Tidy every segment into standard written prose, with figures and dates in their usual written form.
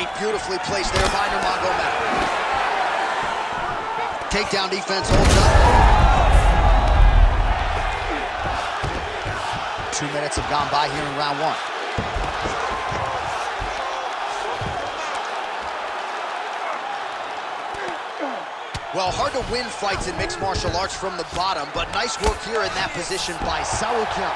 Great, beautifully placed there by Nurmagomedov. Takedown defense holds up. 2 minutes have gone by here in round one. Well, hard to win fights in mixed martial arts from the bottom, but nice work here in that position by Tsarukyan.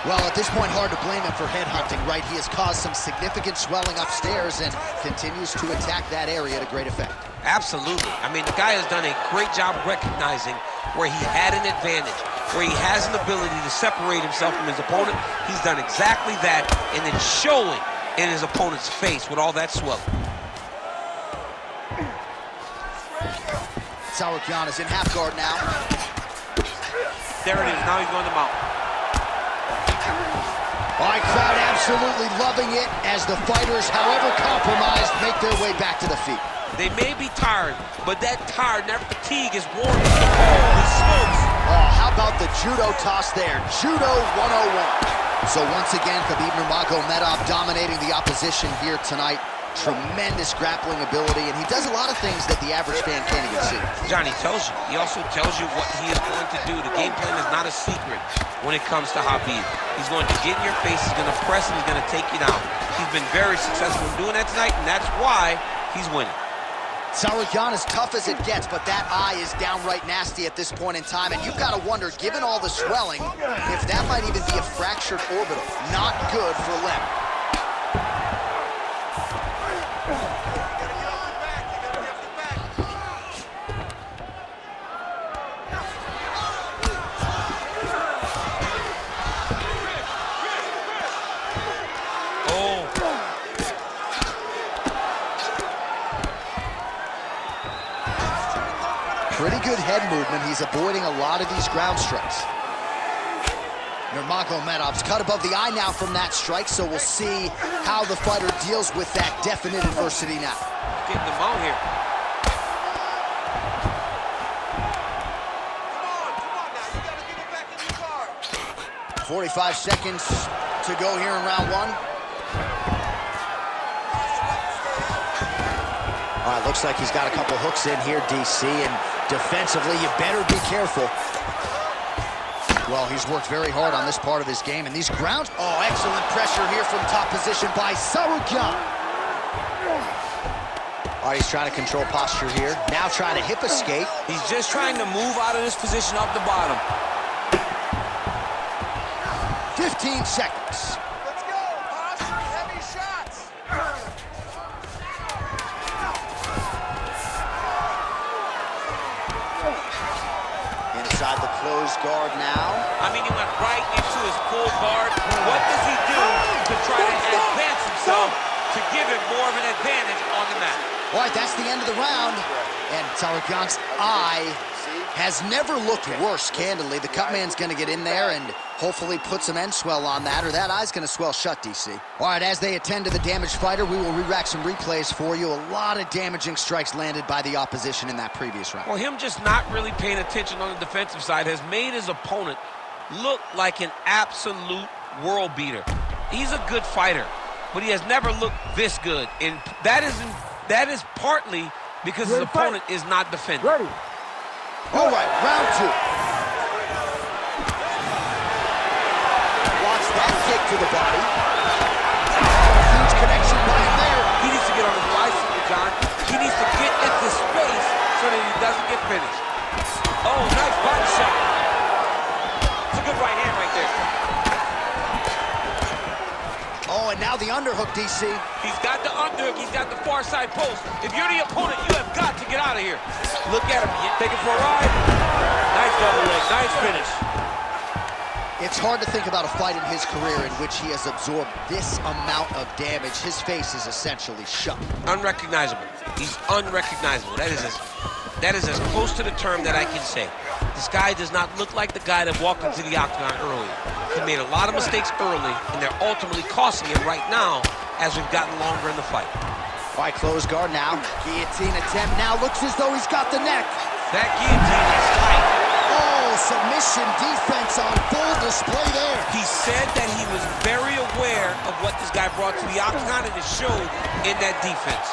Well, at this point, hard to blame him for headhunting, right? He has caused some significant swelling upstairs and continues to attack that area to great effect. Absolutely. I mean, the guy has done a great job recognizing where he had an advantage, where he has an ability to separate himself from his opponent. He's done exactly that, and it's showing in his opponent's face with all that swelling. Tsarukyan is in half guard now. There it is. Now he's going to mount. All right, crowd absolutely loving it as the fighters, however compromised, make their way back to the feet. They may be tired, but that tiredness, that fatigue is worn with the holy smokes. Oh, how about the judo toss there? Judo 101. So once again, Khabib Nurmagomedov dominating the opposition here tonight. Tremendous grappling ability, and he does a lot of things that the average fan can't even see. John, he tells you. He also tells you what he is going to do. The game plan is not a secret when it comes to Khabib. He's going to get in your face, he's going to press, and he's going to take you down. He's been very successful in doing that tonight, and that's why he's winning. Tsarukyan is tough as it gets, but that eye is downright nasty at this point in time, and you've got to wonder, given all the swelling, if that might even be a fractured orbital. Not good for Lem. Pretty good head movement. He's avoiding a lot of these ground strikes. Nurmagomedov's cut above the eye now from that strike, so we'll see how the fighter deals with that definite adversity now. Getting them out here. Come on now, you gotta get it back in your guard. 45 seconds to go here in round one. All right, looks like he's got a couple hooks in here, DC, and defensively, you better be careful. Well, he's worked very hard on this part of his game, and these grounds... Oh, excellent pressure here from top position by Tsarukyan. All right, he's trying to control posture here. Now trying to hip escape. He's just trying to move out of this position off the bottom. 15 seconds. Let's go, boss. Heavy shots. Inside the closed guard now. I mean, he went right into his full guard. What does he do to try to advance himself to give him more of an advantage on the mat? All right, that's the end of the round. And Tsarukyan's eye has never looked worse, candidly. The cut man's going to get in there and hopefully put some end swell on that, or that eye's going to swell shut, DC. All right, as they attend to the damaged fighter, we will re-rack some replays for you. A lot of damaging strikes landed by the opposition in that previous round. Well, him just not really paying attention on the defensive side has made his opponent look like an absolute world beater. He's a good fighter, but he has never looked this good. And that is partly because his opponent is not defending. Ready. All right, round two. Watch that kick to the body. Huge connection by him there. He needs to get on his bicycle, John. He needs to get into space so that he doesn't get finished. Oh, nice body shot. It's a good right hand right there. Oh, and now the underhook, DC. He's got the underhook. He's got the far side post. If you're the opponent, you have got to get out of here. Look at him. Take it for a ride. Nice double leg. Nice finish. It's hard to think about a fight in his career in which he has absorbed this amount of damage. His face is essentially shut. Unrecognizable. He's unrecognizable. That is as close to the term that I can say. This guy does not look like the guy that walked into the octagon earlier. He made a lot of mistakes early, and they're ultimately costing him right now as we've gotten longer in the fight. All right, close guard now. Guillotine attempt now. Looks as though he's got the neck. That guillotine is tight. Oh, submission defense on full display there. He said that he was very aware of what this guy brought to the octagon, and it showed in that defense.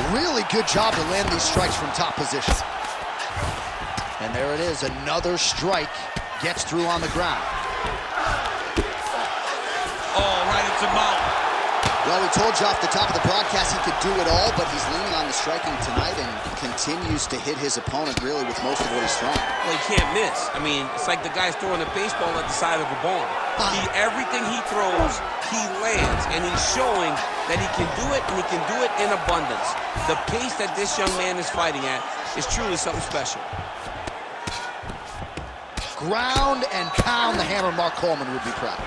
Really good job to land these strikes from top position. And there it is, another strike gets through on the ground. Oh, right into mount. Well, we told you off the top of the broadcast he could do it all, but he's leaning on the striking tonight and continues to hit his opponent really with most of what he's throwing. Well, he can't miss. I mean, it's like the guy's throwing a baseball at the side of a barn. Everything he throws, he lands, and he's showing that he can do it, and he can do it in abundance. The pace that this young man is fighting at is truly something special. Ground and pound, the hammer Mark Coleman would be proud.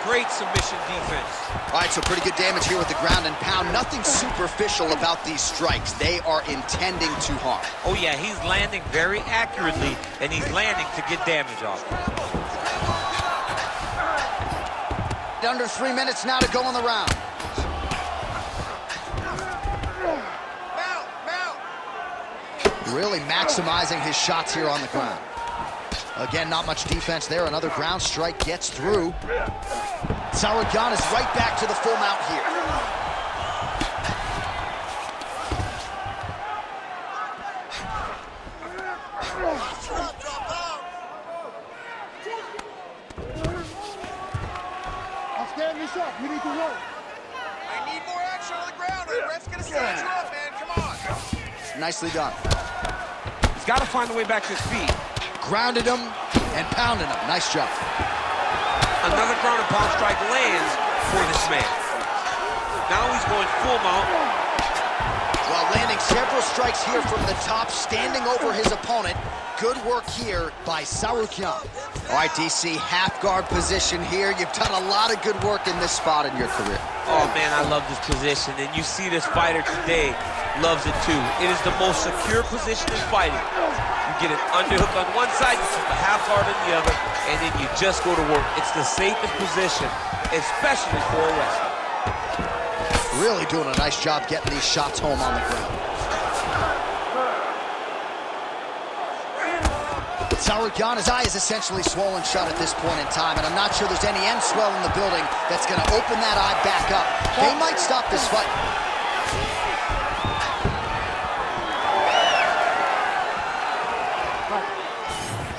Great submission defense. All right, so pretty good damage here with the ground and pound. Nothing superficial about these strikes. They are intending to harm. Oh, yeah, he's landing very accurately, and he's landing to get damage off. Under 3 minutes now to go in the round. Really maximizing his shots here on the ground. Again, not much defense there. Another ground strike gets through. Tsarukyan is right back to the full mount here. I'll stand this up. You need to work. I need more action on the ground. The ref's gonna stand you up, man. Come on. Nicely done. He's got to find a way back to his feet. Grounded him and pounded him. Nice job. Another ground and pound strike lands for this man. Now he's going full mount. While landing several strikes here from the top, standing over his opponent. Good work here by Tsarukyan. All right, DC, half guard position here. You've done a lot of good work in this spot in your career. Oh, man, I love this position, and you see this fighter today loves it too. It is the most secure position in fighting. You get an underhook on one side, you keep a half guard on the other, and then you just go to work. It's the safest position, especially for a wrestler. Really doing a nice job getting these shots home on the ground. Tsarukyan, his eye is essentially swollen shut at this point in time, and I'm not sure there's any end swell in the building that's going to open that eye back up. They might stop this fight.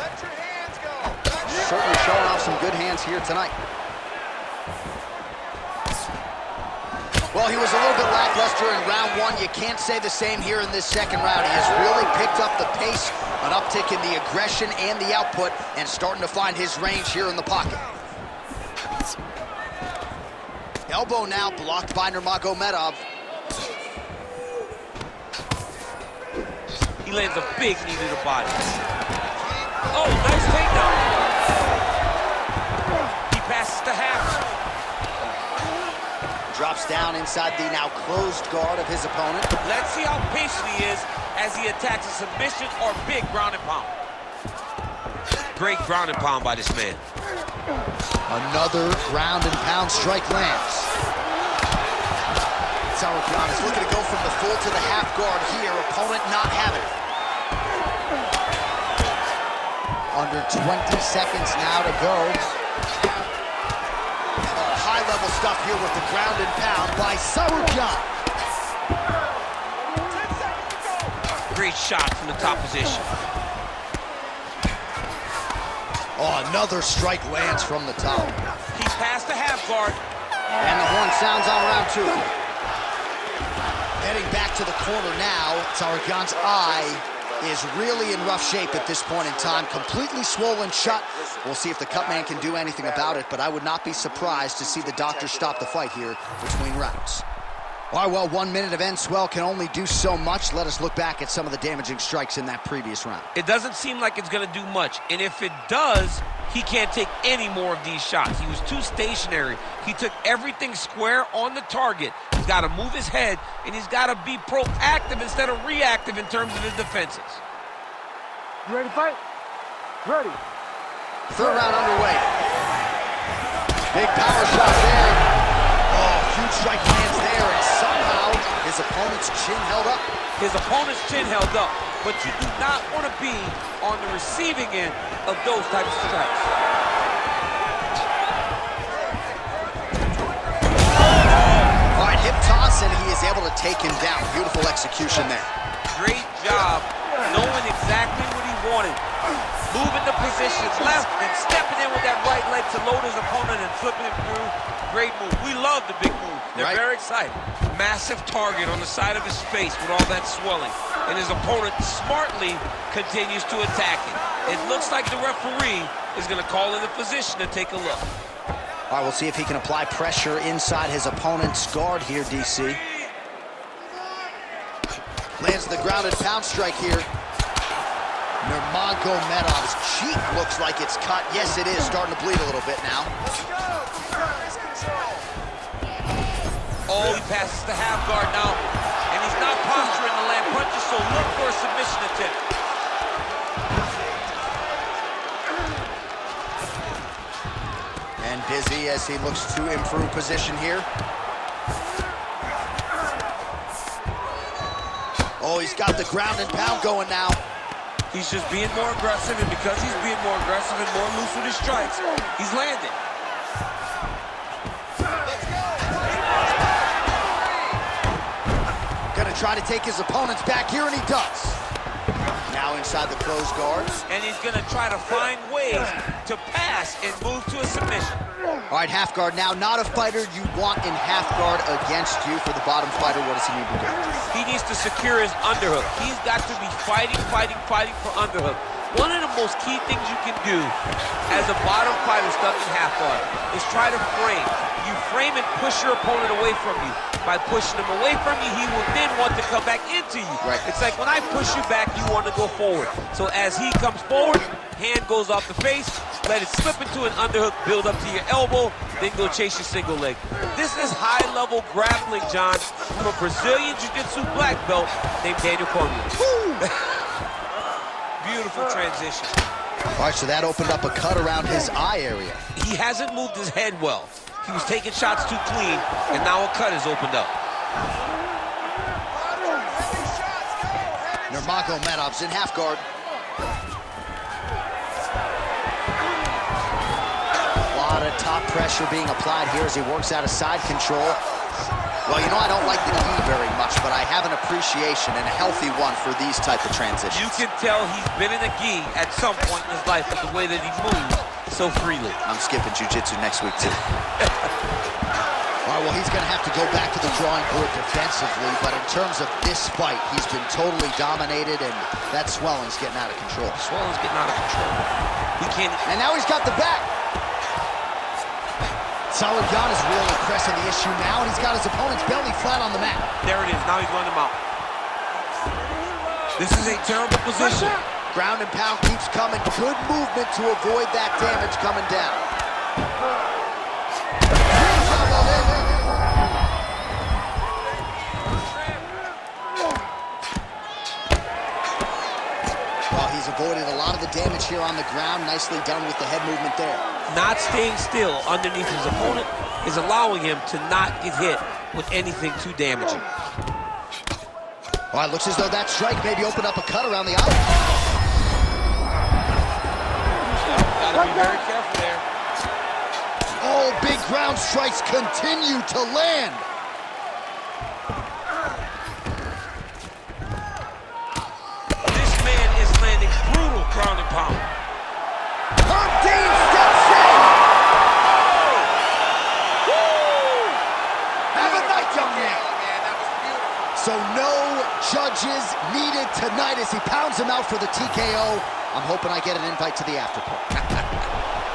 Let your hands go. Certainly showing off some good hands here tonight. Well, he was a little bit lackluster in round one. You can't say the same here in this second round. He has really picked up the pace, an uptick in the aggression and the output, and starting to find his range here in the pocket. Elbow now blocked by Nurmagomedov. He lands a big knee to the body. Oh, nice takedown. He passes to half. Drops down inside the now closed guard of his opponent. Let's see how patient he is as he attacks a submission or big ground and pound. Great ground and pound by this man. Another ground and pound strike lands. Tsarukyan is looking to go from the full to the half guard here. Opponent not having it. Under 20 seconds now to go. High-level stuff here with the ground and pound by Tsarukyan. Great shot from the top position. Oh, another strike lands from the top. He's past the half guard. And the horn sounds on round two. Heading back to the corner now. Tsarukyan's eye is really in rough shape at this point in time. Completely swollen shut. We'll see if the cut man can do anything about it, but I would not be surprised to see the doctor stop the fight here between rounds. All right, well, 1 minute of end swell can only do so much. Let us look back at some of the damaging strikes in that previous round. It doesn't seem like it's going to do much, and if it does, he can't take any more of these shots. He was too stationary. He took everything square on the target. He's got to move his head, and he's got to be proactive instead of reactive in terms of his defenses. You ready to fight? Ready. Third round underway. Big power shot there. Oh, huge strike lands there, and somehow his opponent's chin held up. His opponent's chin held up, but you do not want to be on the receiving end of those types of strikes. All right, hip toss, and he is able to take him down. Beautiful execution there. Great job knowing exactly what he wanted. Moving the position left and stepping in with that right leg to load his opponent and flipping him through. Great move. We love the big move. They're very excited. Massive target on the side of his face with all that swelling. And his opponent smartly continues to attack it. It looks like the referee is going to call in the position to take a look. All right, we'll see if he can apply pressure inside his opponent's guard here, DC. Lands the grounded pound strike here. Nurmagomedov's cheek looks like it's cut. Yes, it is. Starting to bleed a little bit now. Oh, he passes the half guard now. And he's not posturing to land punches, so look for a submission attempt. And busy as he looks to improve position here. Oh, he's got the ground and pound going now. He's just being more aggressive, and because he's being more aggressive and more loose with his strikes, he's landing. Gonna try to take his opponents back here, and he does. Now inside the closed guards. And he's gonna try to find ways to pass and move to a submission. All right, half guard now. Not a fighter you want in half guard against you. For the bottom fighter, what does he need to do? He needs to secure his underhook. He's got to be fighting for underhook. One of the most key things you can do as a bottom fighter stuck in half guard is try to frame. You frame and push your opponent away from you. By pushing him away from you, he will then want to come back into you. Right. It's like when I push you back, you want to go forward. So as he comes forward, hand goes off the face, let it slip into an underhook, build up to your elbow, then go chase your single leg. This is high-level grappling, John, from a Brazilian Jiu-Jitsu black belt named Daniel Cormier. Beautiful transition. All right, so that opened up a cut around his eye area. He hasn't moved his head well. He was taking shots too clean, and now a cut has opened up. Nurmagomedov's in half guard. A lot of top pressure being applied here as he works out of side control. Well, you know, I don't like the gi very much, but I have an appreciation and a healthy one for these type of transitions. You can tell he's been in a gi at some point in his life with the way that he moves so freely. I'm skipping jiu-jitsu next week, too. All right, well, he's going to have to go back to the drawing board defensively, but in terms of this fight, he's been totally dominated, and that swelling's getting out of control. Swelling's getting out of control. He can't... And now he's got the back. Tsarukyan is really pressing the issue now, and he's got his opponent's belly flat on the mat. There it is. Now he's running him out. This is a terrible position. Ground and pound keeps coming. Good movement to avoid that damage coming down. Well, he's avoided a lot of the damage here on the ground. Nicely done with the head movement there. Not staying still underneath his opponent is allowing him to not get hit with anything too damaging. All right, looks as though that strike maybe opened up a cut around the eye. Gotta be very careful there. Oh, big ground strikes continue to land. This man is landing brutal ground and pound. Herb Dean steps in. Woo! Have a night, young man. So no judges needed tonight as he pounds him out for the TKO. I'm hoping I get an invite to the after party.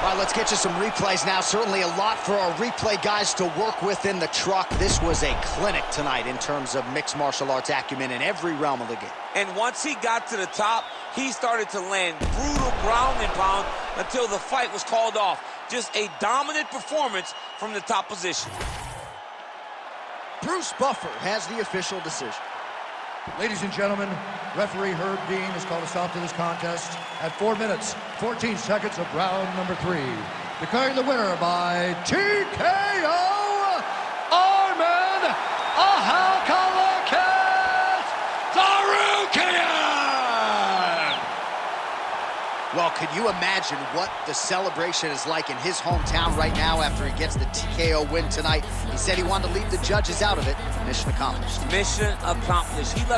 All right, let's get you some replays now. Certainly a lot for our replay guys to work with in the truck. This was a clinic tonight in terms of mixed martial arts acumen in every realm of the game. And once he got to the top, he started to land brutal ground and pound until the fight was called off. Just a dominant performance from the top position. Bruce Buffer has the official decision. Ladies and gentlemen, referee Herb Dean has called a stop to this contest at 4 minutes, 14 seconds of round number 3. Declaring the winner by TKO, Arman Ahalkalake. Well, could you imagine what the celebration is like in his hometown right now after he gets the TKO win tonight? He said he wanted to leave the judges out of it. Mission accomplished. Mission accomplished. He left